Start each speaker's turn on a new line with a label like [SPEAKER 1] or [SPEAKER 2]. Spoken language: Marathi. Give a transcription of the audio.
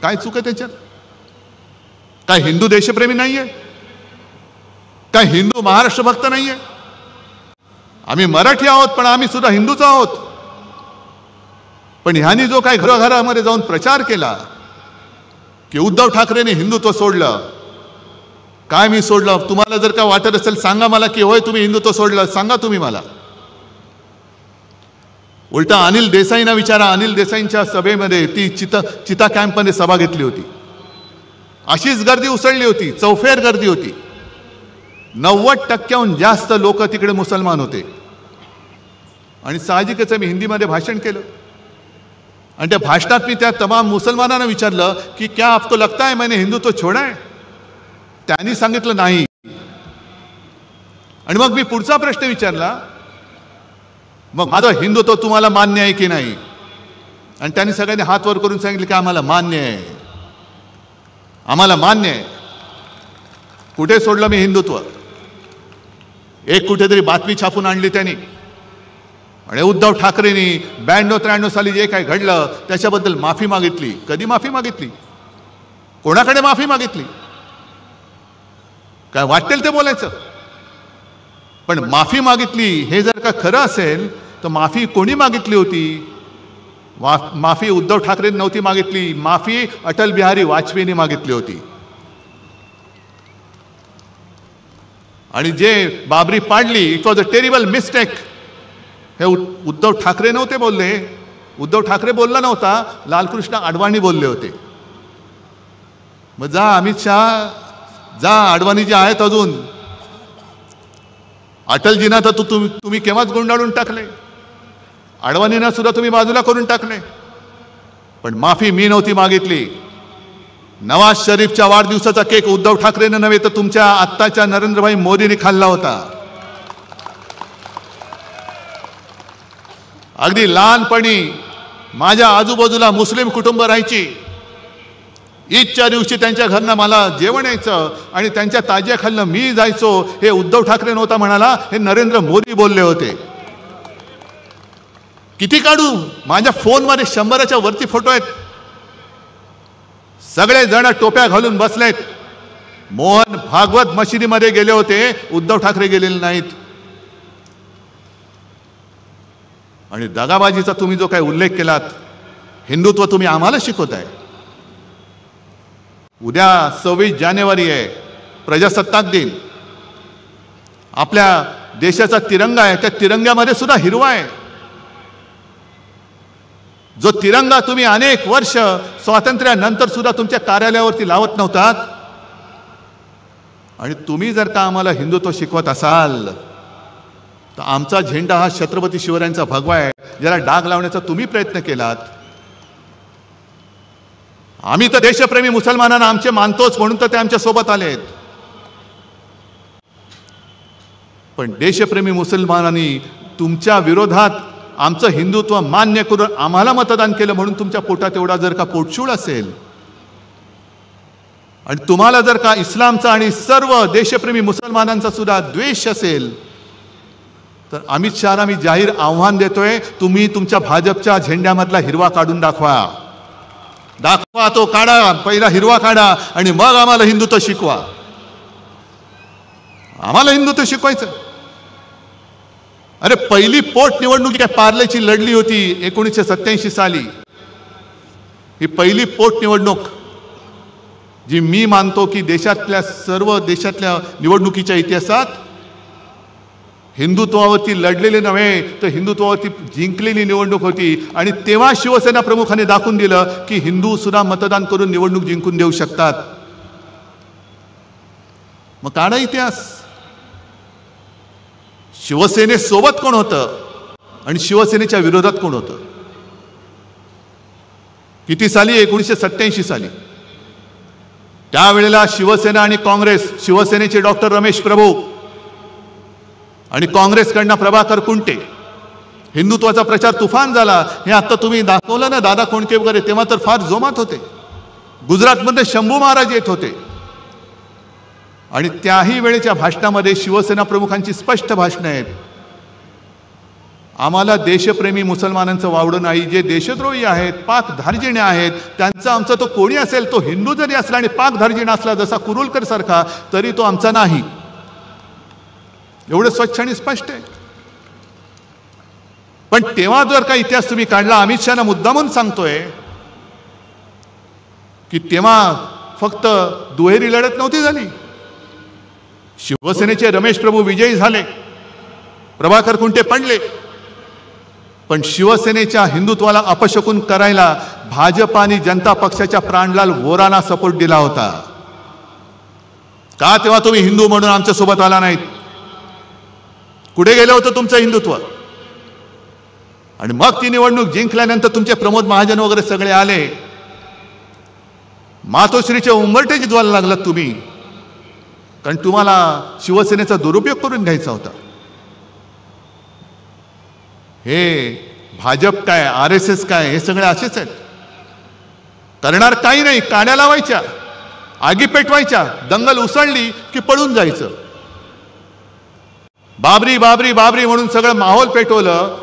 [SPEAKER 1] काय चूक आहे त्याच्यात? काय हिंदू देशप्रेमी नाहीये? काय हिंदू महाराष्ट्र भक्त नाहीये? आम्ही मराठी आहोत, पण आम्ही सुद्धा हिंदूच आहोत. पण ह्यांनी जो काय घराघरामध्ये जाऊन प्रचार केला की उद्धव ठाकरेंनी हिंदुत्व सोडलं, काय मी सोडलं? तुम्हाला जर का वाटत असेल सांगा मला की होय तुम्ही हिंदुत्व सोडलं, सांगा तुम्ही मला. उलटा अनिल देसाईंना विचारा, अनिल देसाईंच्या सभेमध्ये ती चिता कॅम्पमध्ये सभा घेतली होती, अशीच गर्दी उसळली होती, चौफेर गर्दी होती. 90% जास्त लोक तिकडे मुसलमान होते. आणि साहजिकच मी हिंदीमध्ये भाषण केलं आणि त्या भाषणात मी त्या तमाम मुसलमानांना विचारलं की क्या आपको लगता है मैंने हिंदुत्व छोड़ा है? त्यांनी सांगितलं नाही. आणि मग मी पुढचा प्रश्न विचारला, मग माझं हिंदुत्व तुम्हाला मान्य आहे की नाही? आणि त्यांनी सगळ्यांनी हात वर करून सांगितलं की आम्हाला मान्य आहे, आम्हाला मान्य आहे. कुठे सोडलं मी हिंदुत्व? एक कुठेतरी बातमी छापून आणली त्यांनी आणि उद्धव ठाकरेंनी 92-93 साली जे काय घडलं त्याच्याबद्दल माफी मागितली. कधी माफी मागितली? कोणाकडे माफी मागितली? काय वाटेल ते बोलायचं. पण माफी मागितली हे जर का खरं असेल तर माफी कोणी मागितली होती? माफी उद्धव ठाकरेंनी नव्हती मागितली, माफी अटल बिहारी वाजपेयींनी मागितली होती. आणि जे बाबरी पाडली, it was a terrible mistake, हे उद्धव ठाकरे नव्हते बोलले. उद्धव ठाकरे बोलला नव्हता, लालकृष्ण अडवाणी बोलले होते. मग जा अमित शहा, जा अडवाणी जे आहेत अजून, अटलजींना तर तुम्ही केव्हाच गुंडाळून टाकले, अडवाणींना सुद्धा तुम्ही बाजूला करून टाकले. पण माफी मी नव्हती मागितली. नवाज शरीफच्या वाढदिवसाचा केक उद्धव ठाकरेंना नव्हे तर तुमच्या आत्ताच्या नरेंद्रभाई मोदींनी खाल्ला होता. अगदी लहानपणी माझ्या आजूबाजूला मुस्लिम कुटुंब राहायची. ईदच्या दिवशी त्यांच्या घरनं मला जेवण यायचं आणि त्यांच्या ताजियाखालनं मी जायचो. हे उद्धव ठाकरे नव्हता म्हणाला, हे नरेंद्र मोदी बोलले होते. किती काढू? माझ्या फोनमध्ये 100च्या वरती फोटो आहेत. सगळे जण टोप्या घालून बसलेत. मोहन भागवत मशिदीमध्ये गेले होते, उद्धव ठाकरे गेलेले नाहीत. आणि दगाबाजीचा तुम्ही जो काही उल्लेख केलात, हिंदुत्व तुम्ही आम्हाला शिकवताय. उद्या 26 जानेवारी आहे, प्रजासत्ताक दिन. आपल्या देशाचा तिरंगा आहे, त्या तिरंग्यामध्ये सुद्धा हिरवा आहे. जो तिरंगा तुम्ही अनेक वर्ष स्वातंत्र्यानंतर सुद्धा तुमच्या कार्यालयावरती लावत नव्हतात. आणि तुम्ही जर का आम्हाला हिंदुत्व शिकवत असाल तर आमचा झेंडा हा छत्रपती शिवरायांचा भगवा आहे, ज्याला डाग लावण्याचा तुम्ही प्रयत्न केलात. आम्ही तर देशप्रेमी मुसलमानांना आमचे मानतोच म्हणून तर ते आमच्या सोबत आलेत. पण देशप्रेमी मुसलमानांनी तुमच्या विरोधात आमचं हिंदुत्व मान्य करून आम्हाला मतदान केलं म्हणून तुमच्या पोटात एवढा जर का पोटशूळ असेल आणि तुम्हाला जर का इस्लामचा आणि सर्व देशप्रेमी मुसलमानांचा सुद्धा द्वेष असेल तर अमित शहाला मी जाहीर आव्हान देतोय, तुम्ही तुमच्या भाजपच्या झेंड्यामधला हिरवा काढून दाखवा. दाखवा, तो काढा, पहिला हिरवा काढा आणि मग आम्हाला हिंदुत्व शिकवा. आम्हाला हिंदुत्व शिकवायचं. अरे पहिली पोट निवडणूक काय पार्लेची लढली होती 1987 साली. ही पहिली पोट निवडणूक जी मी मानतो की देशातल्या सर्व देशातल्या निवडणुकीच्या इतिहासात हिंदुत्वावरती लढलेले नव्हे तर हिंदुत्वावरती जिंकलेली निवडणूक होती. आणि तेव्हा शिवसेना प्रमुखांनी दाखवून दिलं की हिंदू सुद्धा मतदान करून निवडणूक जिंकून देऊ शकतात. मग काढा इतिहास. शिवसेनेसोबत कोण होतं आणि शिवसेनेच्या विरोधात कोण होतं? किती साली? 1987 साली. त्यावेळेला शिवसेना आणि काँग्रेस, शिवसेनेचे डॉक्टर रमेश प्रभू आणि काँग्रेसकडनं प्रभाकर कुंटे, हिंदुत्वाचा प्रचार तुफान झाला. हे आता तुम्ही दाखवलं ना, दादा कोंडके वगैरे, तेव्हा तर फार जोमात होते. गुजरातमध्ये शंभू महाराज येत होते. आणि त्याही वेळेच्या भाषणामध्ये शिवसेना प्रमुखांची स्पष्ट भाषणं आहेत आम्हाला देशप्रेमी मुसलमानांचं वावडं नाही. जे देशद्रोही आहेत, पाक धार्जिणे आहेत, त्यांचा आमचा तो कोणी असेल, तो हिंदू जरी असला आणि पाक धार्जिणा असला जसा कुरुलकर सारखा, तरी तो आमचा नाही. एवढं स्वच्छ आणि स्पष्ट आहे. पण तेव्हा जर का इतिहास तुम्ही काढला, अमित शहाना मुद्दामून सांगतोय की तेव्हा फक्त दुहेरी लढत नव्हती झाली. शिवसेनेचे रमेश प्रभू विजयी झाले, प्रभाकर कुंटे पडले, पण शिवसेनेच्या हिंदुत्वाला अपशकुन करायला भाजप आणि जनता पक्षाच्या प्राणलाल वोरांना सपोर्ट दिला होता. का तेव्हा तुम्ही हिंदू म्हणून आमच्या सोबत आला नाहीत? कुठे गेलं होतं तुमचं हिंदुत्व? आणि मग ती निवडणूक जिंकल्यानंतर तुमचे प्रमोद महाजन वगैरे सगळे आले, मातोश्रीचे उंबरठे जिजवायला लागलात तुम्ही, कारण तुम्हाला शिवसेनेचा दुरुपयोग करून घ्यायचा होता. हे भाजप काय, RSS काय, हे सगळे असेच आहेत. करणार काही नाही, काड्या लावायच्या, आगी पेटवायच्या, दंगल उसळली की पळून जायचं. बाबरी बाबरी बाबरी म्हणून सगळं माहोल पेटवलं.